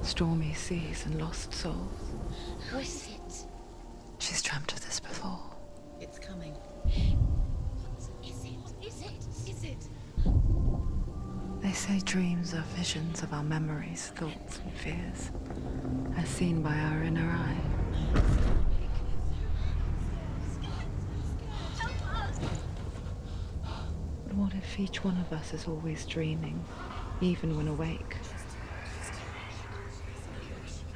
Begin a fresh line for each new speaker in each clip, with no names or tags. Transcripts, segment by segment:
Stormy seas and lost souls.
Who is it?
She's dreamt of this before.
It's coming. What is it? Is it?
They say dreams are visions of our memories, thoughts and fears, as seen by our inner eye. But what if each one of us is always dreaming, even when awake?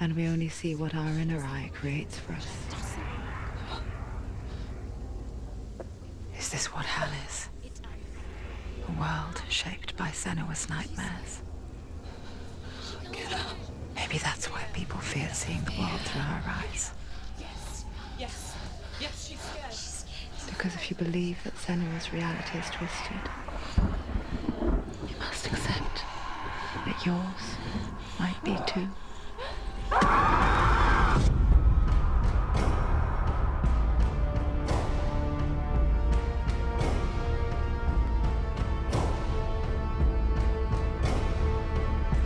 And we only see what our inner eye creates for us. Is this what hell is? A world shaped by Senua's nightmares. Maybe that's why people fear seeing the world through her eyes.
Yes, she's scared.
Because if you believe that Senua's reality is twisted, you must accept that yours might be too.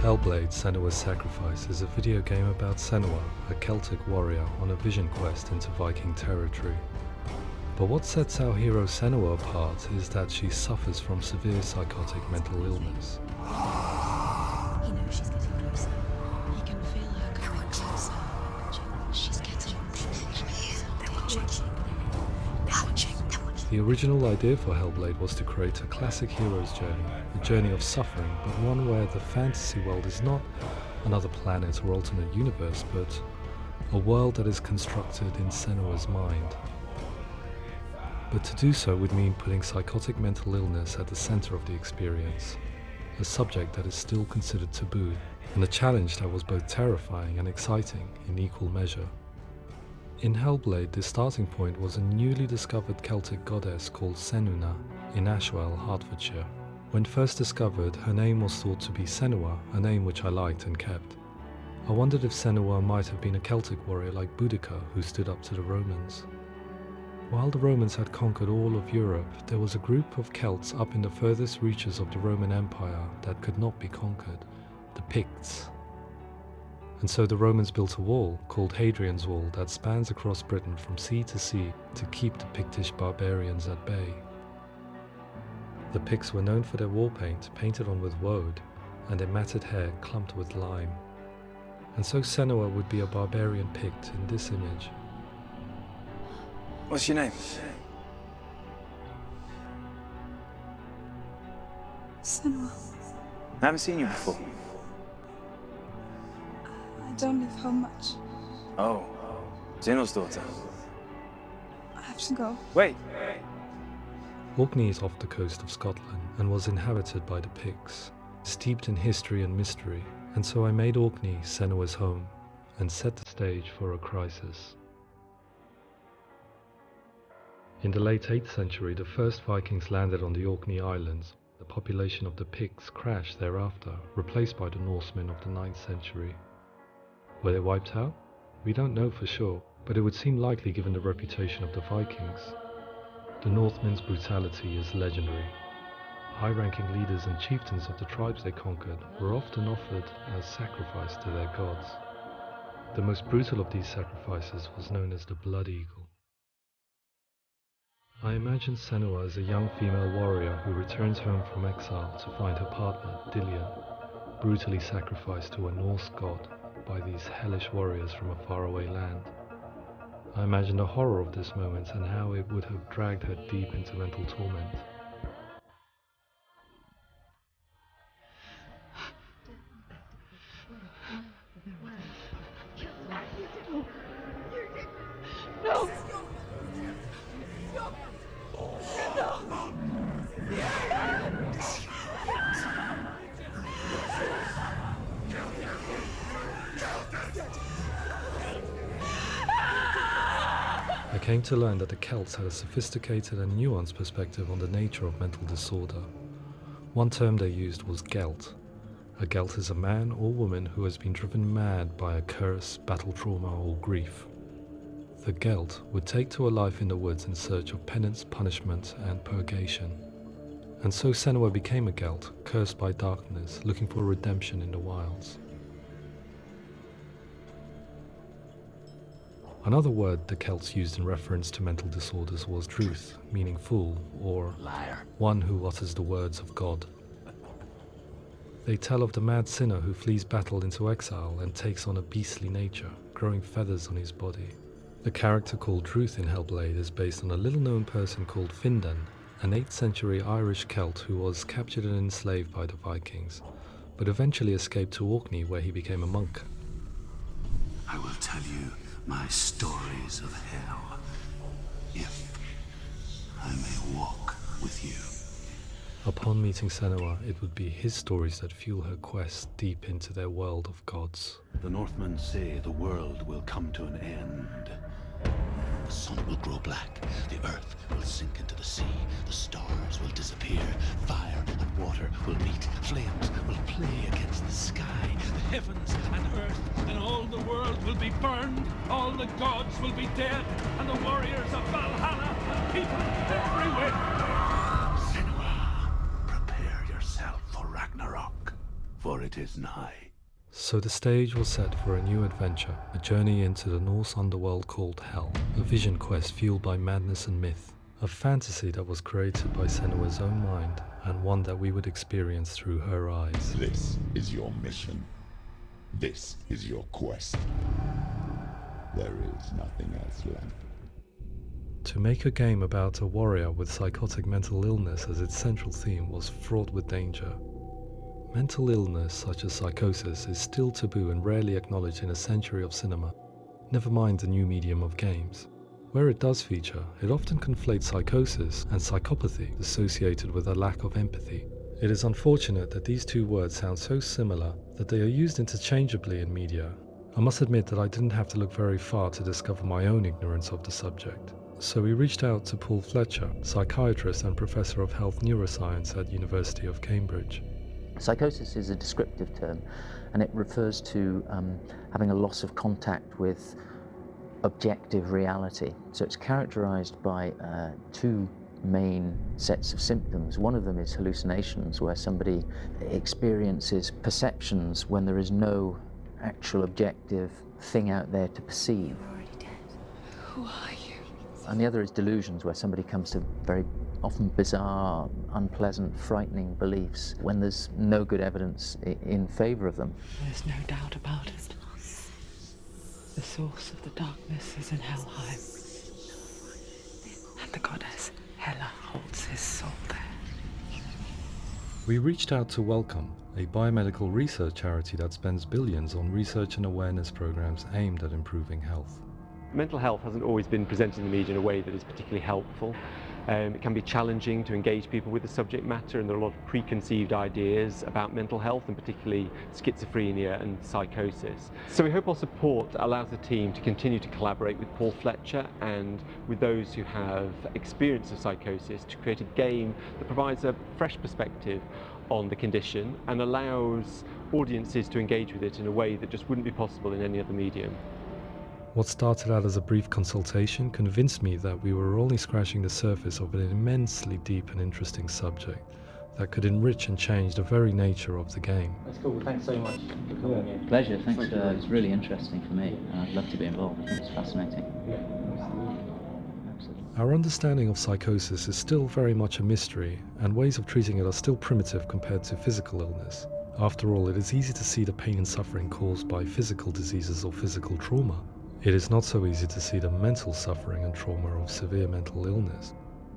Hellblade Senua's Sacrifice is a video game about Senua, a Celtic warrior on a vision quest into Viking territory. But what sets our hero Senua apart is that she suffers from severe psychotic mental illness.
He knows she's getting closer. He can feel her coming closer. She's getting closer. They're watching.
The original idea for Hellblade was to create a classic hero's journey, a journey of suffering, but one where the fantasy world is not another planet or alternate universe, but a world that is constructed in Senua's mind. But to do so would mean putting psychotic mental illness at the center of the experience, a subject that is still considered taboo, and a challenge that was both terrifying and exciting in equal measure. In Hellblade, the starting point was a newly discovered Celtic goddess called Senua in Ashwell, Hertfordshire. When first discovered, her name was thought to be Senua, a name which I liked and kept. I wondered if Senua might have been a Celtic warrior like Boudica who stood up to the Romans. While the Romans had conquered all of Europe, there was a group of Celts up in the furthest reaches of the Roman Empire that could not be conquered, the Picts. And so the Romans built a wall, called Hadrian's Wall, that spans across Britain from sea to sea to keep the Pictish barbarians at bay. The Picts were known for their war paint, painted on with woad, and their matted hair clumped with lime. And so Senua would be a barbarian Pict in this image.
What's your name?
Senua.
I haven't seen you before.
I don't live home much.
Oh, Zeno's daughter.
I have to go.
Wait.
Orkney is off the coast of Scotland and was inhabited by the Picts, steeped in history and mystery, and so I made Orkney Senua's home and set the stage for a crisis. In the late 8th century, the first Vikings landed on the Orkney Islands. The population of the Picts crashed thereafter, replaced by the Norsemen of the 9th century. Were they wiped out? We don't know for sure, but it would seem likely given the reputation of the Vikings. The Northmen's brutality is legendary. High-ranking leaders and chieftains of the tribes they conquered were often offered as sacrifice to their gods. The most brutal of these sacrifices was known as the Blood Eagle. I imagine Senua as a young female warrior who returns home from exile to find her partner, Dillian, brutally sacrificed to a Norse god by these hellish warriors from a faraway land. I imagine the horror of this moment and how it would have dragged her deep into mental torment.
No!
I came to learn that the Celts had a sophisticated and nuanced perspective on the nature of mental disorder. One term they used was Gelt. A Gelt is a man or woman who has been driven mad by a curse, battle trauma, or grief. The Gelt would take to a life in the woods in search of penance, punishment, and purgation. and so Senua became a Gelt, cursed by darkness, looking for redemption in the wilds. Another word the Celts used in reference to mental disorders was truth, meaning fool, or
Liar.
one who utters the words of God. They tell of the mad sinner who flees battle into exile and takes on a beastly nature, growing feathers on his body. The character called Truth in Hellblade is based on a little-known person called Findan, an 8th century Irish Celt who was captured and enslaved by the Vikings, but eventually escaped to Orkney where he became a monk.
I will tell you my stories of hell, if I may walk with you.
Upon meeting Senua, it would be his stories that fuel her quest deep into their world of gods.
The Northmen say the world will come to an end. The sun will grow black, the earth will sink into the sea, the stars will disappear, fire and water will meet, flames will play against the sky, the heavens and earth and all the world will be burned, all the gods will be dead, and the warriors of Valhalla and people everywhere. Senua, prepare yourself for Ragnarok, for it is nigh.
So the stage was set for a new adventure, a journey into the Norse underworld called Hell, a vision quest fueled by madness and myth, a fantasy that was created by Senua's own mind, and one that we would experience through her eyes.
This is your mission. This is your quest. There is nothing else left.
To make a game about a warrior with psychotic mental illness as its central theme was fraught with danger. Mental illness such as psychosis is still taboo and rarely acknowledged in a century of cinema, never mind the new medium of games. Where it does feature, it often conflates psychosis and psychopathy associated with a lack of empathy. It is unfortunate that these two words sound so similar that they are used interchangeably in media. I must admit that I didn't have to look very far to discover my own ignorance of the subject. So we reached out to Paul Fletcher, psychiatrist and professor of health neuroscience at University of Cambridge.
Psychosis is a descriptive term, and it refers to having a loss of contact with objective reality. So it's characterized by two main sets of symptoms. One of them is hallucinations, where somebody experiences perceptions when there is no actual objective thing out there to perceive.
You're already dead. Who are you?
And the other is delusions, where somebody comes to very often bizarre, unpleasant, frightening beliefs when there's no good evidence in favor of them.
There's no doubt about it. The source of the darkness is in Helheim. And the goddess Hela holds his soul there.
We reached out to Welcome, a biomedical research charity that spends billions on research and awareness programs aimed at improving health.
Mental health hasn't always been presented in the media in a way that is particularly helpful. It can be challenging to engage people with the subject matter, and there are a lot of preconceived ideas about mental health, and particularly schizophrenia and psychosis. So we hope our support allows the team to continue to collaborate with Paul Fletcher and with those who have experience of psychosis to create a game that provides a fresh perspective on the condition and allows audiences to engage with it in a way that just wouldn't be possible in any other medium.
What started out as a brief consultation convinced me that we were only scratching the surface of an immensely deep and interesting subject that could enrich and change the very nature of the game.
That's cool. Thanks so much for coming here. Pleasure. Thanks. It's really interesting for me, and I'd love to be involved. I think it's fascinating. Absolutely.
Our understanding of psychosis is still very much a mystery, and ways of treating it are still primitive compared to physical illness. After all, it is easy to see the pain and suffering caused by physical diseases or physical trauma. It is not so easy to see the mental suffering and trauma of severe mental illness.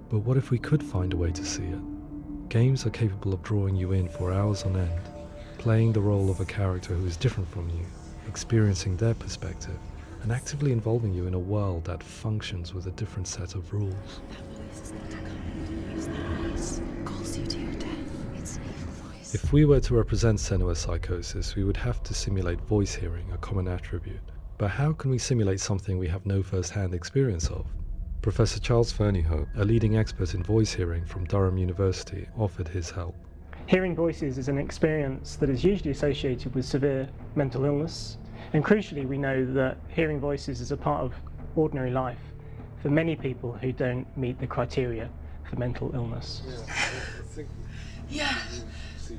But what if we could find a way to see it? Games are capable of drawing you in for hours on end, playing the role of a character who is different from you, experiencing their perspective, and actively involving you in a world that functions with a different set of rules.
That voice is not a command. Use that voice. Calls you to your death. It's an evil voice.
If we were to represent Senua's psychosis, we would have to simulate voice hearing, a common attribute. But how can we simulate something we have no first-hand experience of? Professor Charles Fernyhough, a leading expert in voice hearing from Durham University, offered his help.
Hearing voices is an experience that is usually associated with severe mental illness, and crucially we know that hearing voices is a part of ordinary life for many people who don't meet the criteria. for mental illness.
Yeah.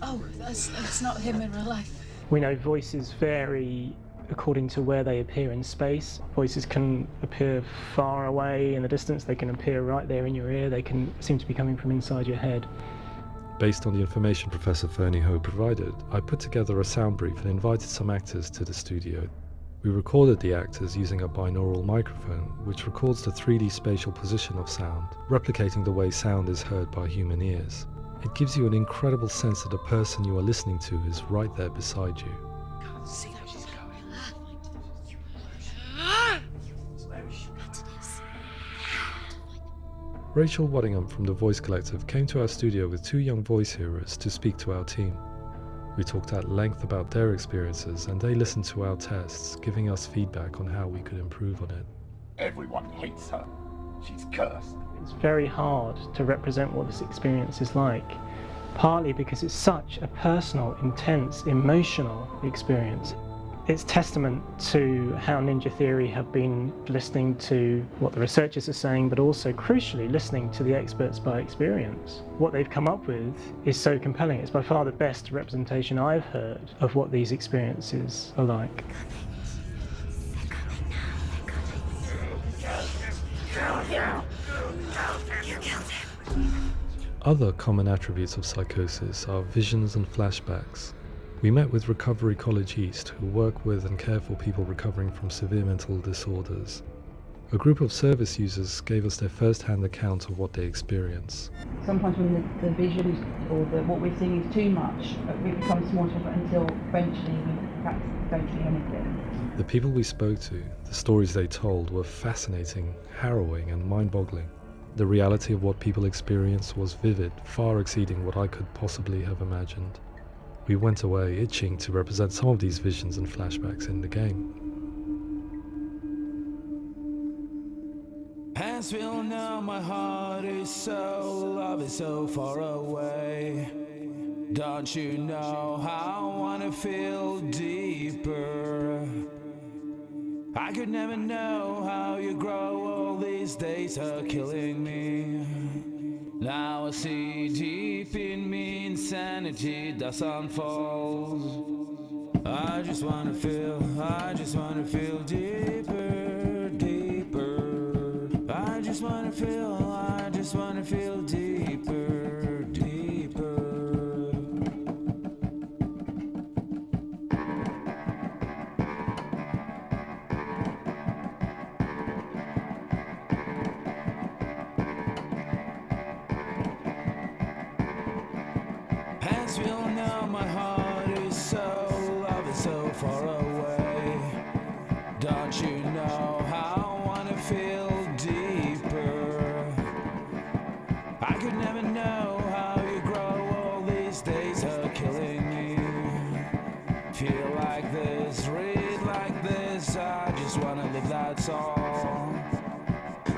Oh, that's not him in real life.
We know voices vary according to where they appear in space. Voices can appear far away in the distance, they can appear right there in your ear, they can seem to be coming from inside your head.
Based on the information Professor Fernie Ho provided, I put together a sound brief and invited some actors to the studio. We recorded the actors using a binaural microphone, which records the 3D spatial position of sound, replicating the way sound is heard by human ears. It gives you an incredible sense that the person you are listening to is right there beside you.
See how she's going.
Rachel Waddingham from the Voice Collective came to our studio with 2 young voice hearers to speak to our team. We talked at length about their experiences and they listened to our tests, giving us feedback on how we could improve on it.
Everyone hates her. She's cursed.
It's very hard to represent what this experience is like, partly because it's such a personal, intense, emotional experience. It's testament to how Ninja Theory have been listening to what the researchers are saying, but also crucially listening to the experts by experience. What they've come up with is so compelling. It's by far the best representation I've heard of what these experiences are like.
Other common attributes of psychosis are visions and flashbacks. We met with Recovery College East, who work with and care for people recovering from severe mental disorders. A group of service users gave us their first-hand account of what they experience.
Sometimes when the visions or what we're seeing is too much, we become small until eventually we perhaps don't see anything.
The people we spoke to, the stories they told, were fascinating, harrowing and mind-boggling. The reality of what people experienced was vivid, far exceeding what I could possibly have imagined. We went away itching to represent some of these visions and flashbacks in the game.
Hands feel now, my heart is so, love is so far away. Don't you know how I wanna feel deeper? I could never know how you grow, all these days are killing me. Now I see deep in me insanity does unfold. I just wanna feel deeper, deeper. I just wanna feel deeper, deeper. Hands feel now, my heart is so, love is so far away. Don't you know how I wanna feel deeper? I could never know how you grow, all these days are killing me. Feel like this, read like this, I just wanna live, that's all.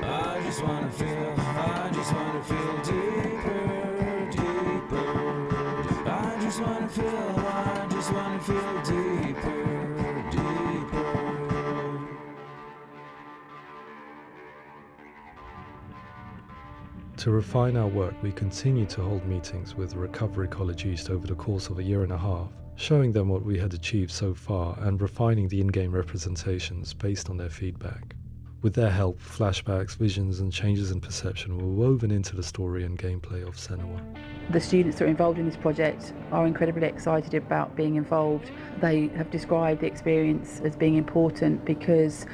I just wanna feel deeper, deeper. I just wanna feel deeper, deeper.
To refine our work, we continued to hold meetings with Recovery College East over the course of a year and a half, showing them what we had achieved so far and refining the in-game representations based on their feedback. With their help, flashbacks, visions and changes in perception were woven into the story and gameplay of Senua.
The students that are involved in this project are incredibly excited about being involved. They have described the experience as being important because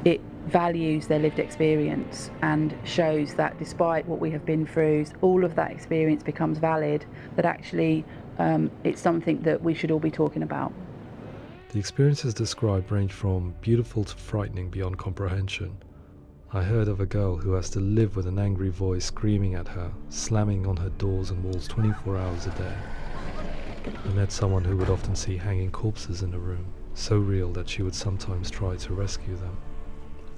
it values their lived experience and shows that despite what we have been through, all of that experience becomes valid, that actually it's something that we should all be talking about.
The experiences described range from beautiful to frightening beyond comprehension. I heard of a girl who has to live with an angry voice screaming at her, slamming on her doors and walls 24 hours a day. I met someone who would often see hanging corpses in a room, so real that she would sometimes try to rescue them.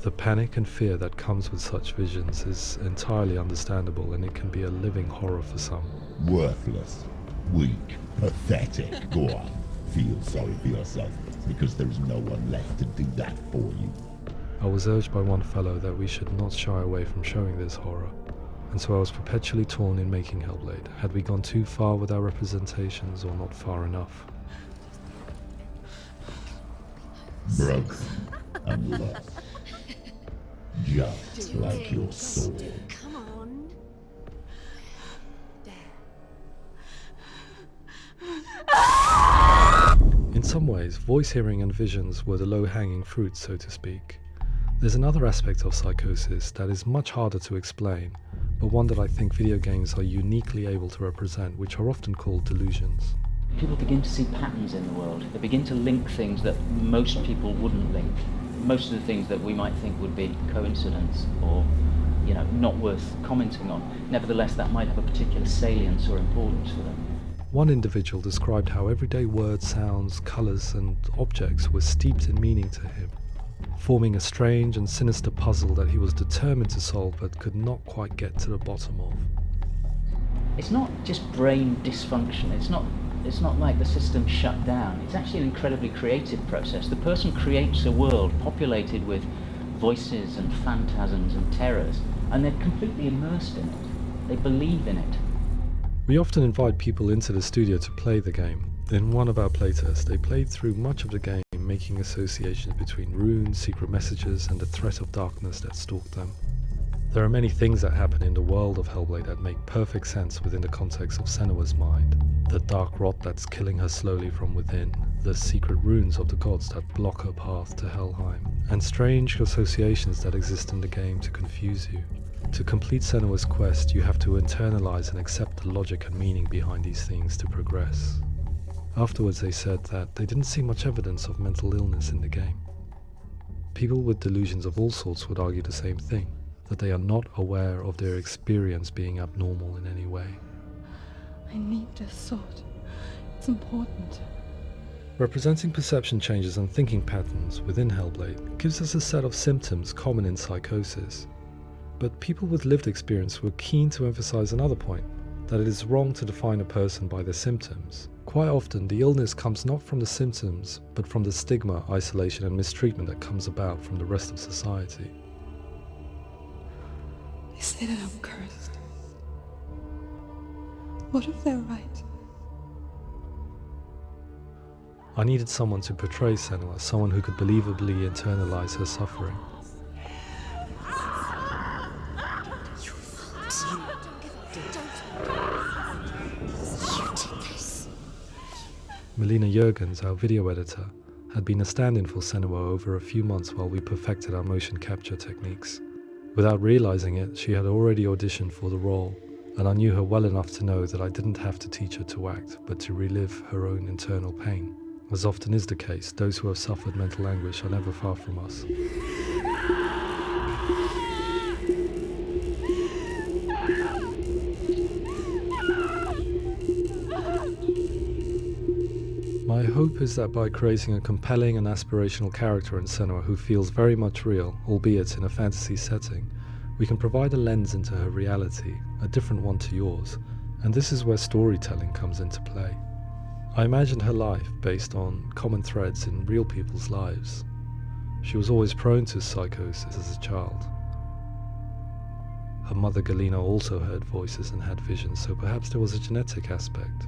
The panic and fear that comes with such visions is entirely understandable, and it can be a living horror for some.
Worthless, weak, pathetic. Go on, feel sorry for yourself, because there's no one left to do that for you.
I was urged by one fellow that we should not shy away from showing this horror. and so I was perpetually torn in making Hellblade. Had we gone too far with our representations or not far enough?
Broken and lost. Just like your soul.
Come on.
In some ways, voice hearing and visions were the low-hanging fruit, so to speak. There's another aspect of psychosis that is much harder to explain, but one that I think video games are uniquely able to represent, which are often called delusions.
People begin to see patterns in the world. They begin to link things that most people wouldn't link. Most of the things that we might think would be coincidence or, not worth commenting on. Nevertheless, that might have a particular salience or importance for them.
One individual described how everyday words, sounds, colours and objects were steeped in meaning to him, forming a strange and sinister puzzle that he was determined to solve but could not quite get to the bottom of.
It's not just brain dysfunction. It's not like the system shut down. It's actually an incredibly creative process. The person creates a world populated with voices and phantasms and terrors, and they're completely immersed in it. They believe in it.
We often invite people into the studio to play the game. In one of our playtests, they played through much of the game, making associations between runes, secret messages, and the threat of darkness that stalked them. There are many things that happen in the world of Hellblade that make perfect sense within the context of Senua's mind. The dark rot that's killing her slowly from within, the secret runes of the gods that block her path to Helheim, and strange associations that exist in the game to confuse you. To complete Senua's quest, you have to internalize and accept the logic and meaning behind these things to progress. Afterwards they said that they didn't see much evidence of mental illness in the game. People with delusions of all sorts would argue the same thing, that they are not aware of their experience being abnormal in any way.
I need this sword. It's important.
Representing perception changes and thinking patterns within Hellblade gives us a set of symptoms common in psychosis. But people with lived experience were keen to emphasize another point, that it is wrong to define a person by their symptoms. Quite often, the illness comes not from the symptoms, but from the stigma, isolation and mistreatment that comes about from the rest of society.
They say that I'm cursed. What if they're right?
I needed someone to portray Senua, someone who could believably internalize her suffering. Melina Jurgens, our video editor, had been a stand-in for Senua over a few months while we perfected our motion capture techniques. Without realizing it, she had already auditioned for the role, and I knew her well enough to know that I didn't have to teach her to act, but to relive her own internal pain. As often is the case, those who have suffered mental anguish are never far from us. My hope is that by creating a compelling and aspirational character in Senua who feels very much real, albeit in a fantasy setting, we can provide a lens into her reality, a different one to yours, and this is where storytelling comes into play. I imagined her life based on common threads in real people's lives. She was always prone to psychosis as a child. Her mother Galina also heard voices and had visions, so perhaps there was a genetic aspect.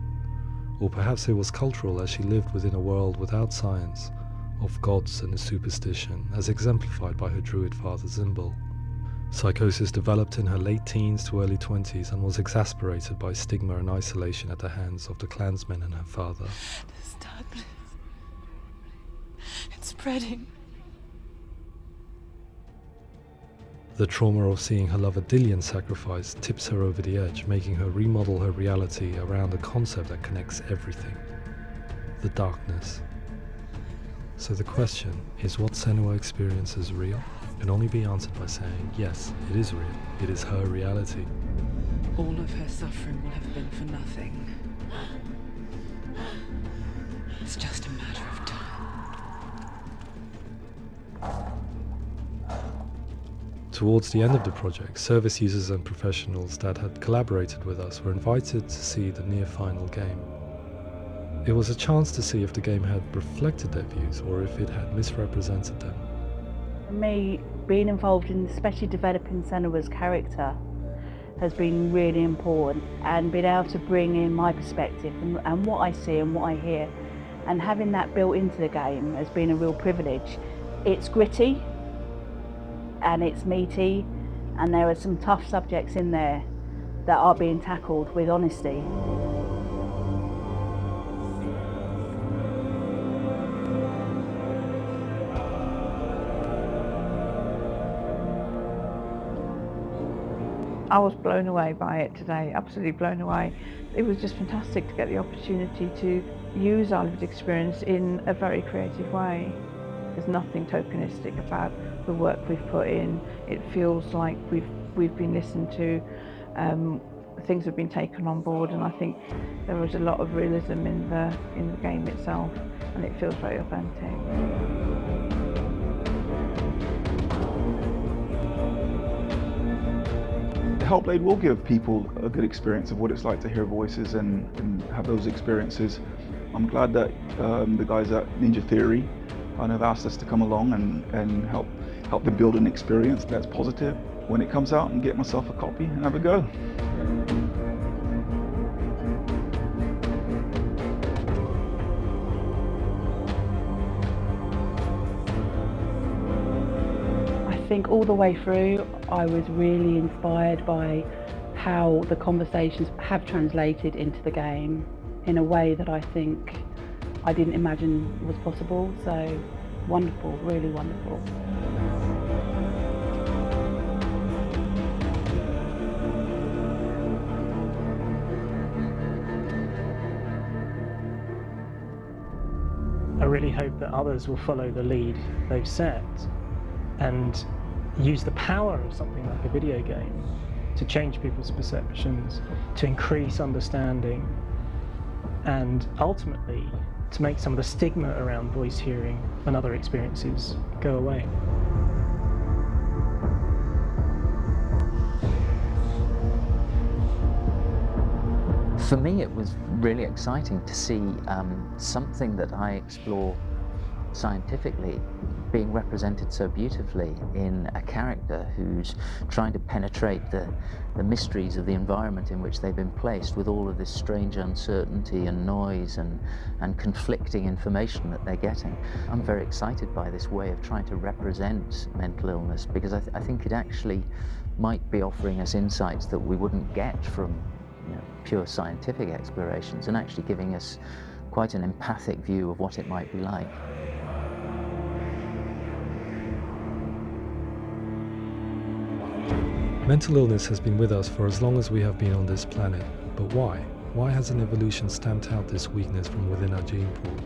Or perhaps it was cultural, as she lived within a world without science, of gods and superstition, as exemplified by her druid father Zimbal. Psychosis developed in her late teens to early 20s and was exasperated by stigma and isolation at the hands of the clansmen and her father.
This darkness. It's spreading.
The trauma of seeing her lover Dillian sacrificed tips her over the edge, making her remodel her reality around a concept that connects everything: the darkness. So the question, is what Senua experiences real? Can only be answered by saying, yes, it is real. It is her reality.
All of her suffering will have been for nothing. It's just a matter of time.
Towards the end of the project, service users and professionals that had collaborated with us were invited to see the near-final game. It was a chance to see if the game had reflected their views or if it had misrepresented them.
For me, being involved in especially developing Senua's character has been really important, and being able to bring in my perspective and what I see and what I hear, and having that built into the game has been a real privilege. It's gritty and it's meaty, and there are some tough subjects in there that are being tackled with honesty.
I was blown away by it today, absolutely blown away. It was just fantastic to get the opportunity to use our lived experience in a very creative way. There's nothing tokenistic about the work we've put in. It feels like we've been listened to, things have been taken on board, and I think there was a lot of realism in the game itself, and it feels very authentic.
Hellblade will give people a good experience of what it's like to hear voices and have those experiences. I'm glad that the guys at Ninja Theory kind of asked us to come along and help them build an experience that's positive when it comes out, and get myself a copy and have a go.
I think all the way through I was really inspired by how the conversations have translated into the game in a way that I think I didn't imagine was possible. So wonderful, really wonderful.
I really hope that others will follow the lead they've set and use the power of something like a video game to change people's perceptions, to increase understanding, and ultimately to make some of the stigma around voice hearing and other experiences go away.
For me, it was really exciting to see something that I explore scientifically being represented so beautifully in a character who's trying to penetrate the mysteries of the environment in which they've been placed, with all of this strange uncertainty and noise and conflicting information that they're getting. I'm very excited by this way of trying to represent mental illness, because I think it actually might be offering us insights that we wouldn't get from pure scientific explorations, and actually giving us quite an empathic view of what it might be like.
Mental illness has been with us for as long as we have been on this planet, but why? Why hasn't evolution stamped out this weakness from within our gene pool?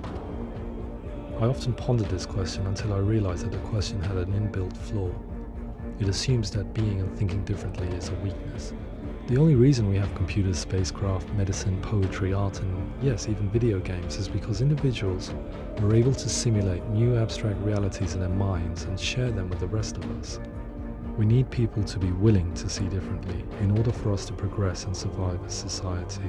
I often pondered this question until I realized that the question had an inbuilt flaw. It assumes that being and thinking differently is a weakness. The only reason we have computers, spacecraft, medicine, poetry, art, and yes, even video games is because individuals are able to simulate new abstract realities in their minds and share them with the rest of us. We need people to be willing to see differently in order for us to progress and survive as society.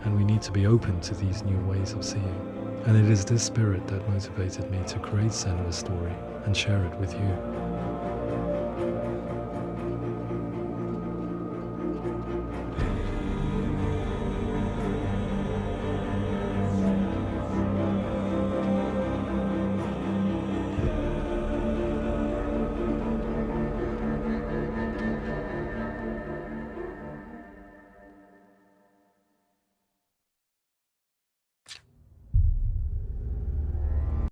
And we need to be open to these new ways of seeing. And it is this spirit that motivated me to create Senua's story and share it with you.